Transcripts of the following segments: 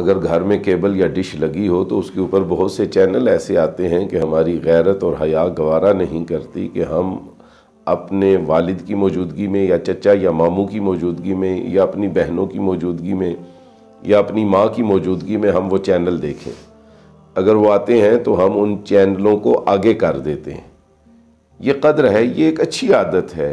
अगर घर में केबल या डिश लगी हो तो उसके ऊपर बहुत से चैनल ऐसे आते हैं कि हमारी गैरत और हया गवारा नहीं करती कि हम अपने वालिद की मौजूदगी में या चचा या मामू की मौजूदगी में या अपनी बहनों की मौजूदगी में या अपनी माँ की मौजूदगी में हम वो चैनल देखें। अगर वो आते हैं तो हम उन चैनलों को आगे कर देते हैं। ये कद्र है, ये एक अच्छी आदत है,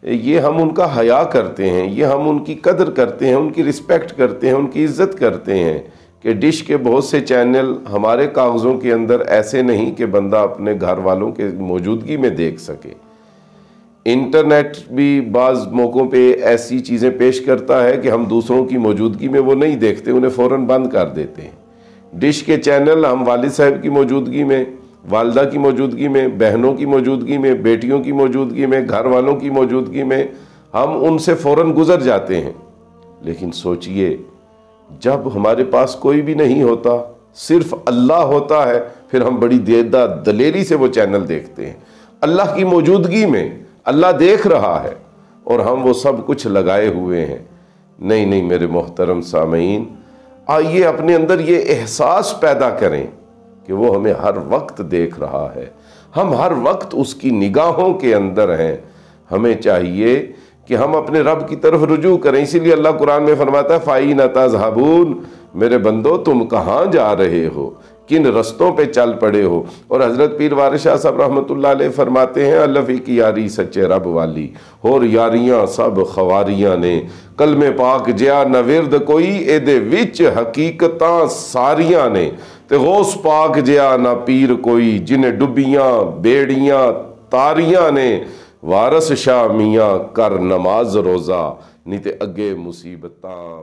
ये हम उनका हया करते हैं, ये हम उनकी कद्र करते हैं, उनकी रिस्पेक्ट करते हैं, उनकी इज़्ज़त करते हैं कि डिश के बहुत से चैनल हमारे कागज़ों के अंदर ऐसे नहीं कि बंदा अपने घर वालों के मौजूदगी में देख सके। इंटरनेट भी बाज़ मौक़ों पे ऐसी चीज़ें पेश करता है कि हम दूसरों की मौजूदगी में वो नहीं देखते, उन्हें फ़ौरन बंद कर देते हैं। डिश के चैनल हम वालिद साहब की मौजूदगी में, वालदा की मौजूदगी में, बहनों की मौजूदगी में, बेटियों की मौजूदगी में, घर वालों की मौजूदगी में हम उनसे फ़ौरन गुज़र जाते हैं। लेकिन सोचिए, जब हमारे पास कोई भी नहीं होता, सिर्फ अल्लाह होता है, फिर हम बड़ी दलेरी से वो चैनल देखते हैं। अल्लाह की मौजूदगी में अल्लाह देख रहा है और हम वो सब कुछ लगाए हुए हैं। नहीं नहीं मेरे मोहतरम सामीन, आइए अपने अंदर ये एहसास पैदा करें कि वो हमें हर वक्त देख रहा है, हम हर वक्त उसकी निगाहों के अंदर हैं। हमें चाहिए कि हम अपने रब की तरफ रुजू करें। इसीलिए अल्लाह कुरान में फरमाता है फ़ाइन तज़हबून, मेरे बंदो तुम कहाँ जा रहे हो, किन रस्तों पे चल पड़े हो। और हज़रत पीर वारिस शाह साहब रहमतुल्लाह अलैह फरमाते हैं अल्लाफ़ी की यारी सच्चे रब वाली, होर यारियाँ सब खवारियाँ ने, कलमे पाक जिया नविरद कोई एदे विच हकीकतां सारियाँ ने, ते गौस पाक जिया ना पीर कोई जिन्हें डुबियाँ बेड़ियाँ तारियाँ ने, वारस शाह मियाँ कर नमाज रोज़ा नी ते अगे मुसीबतां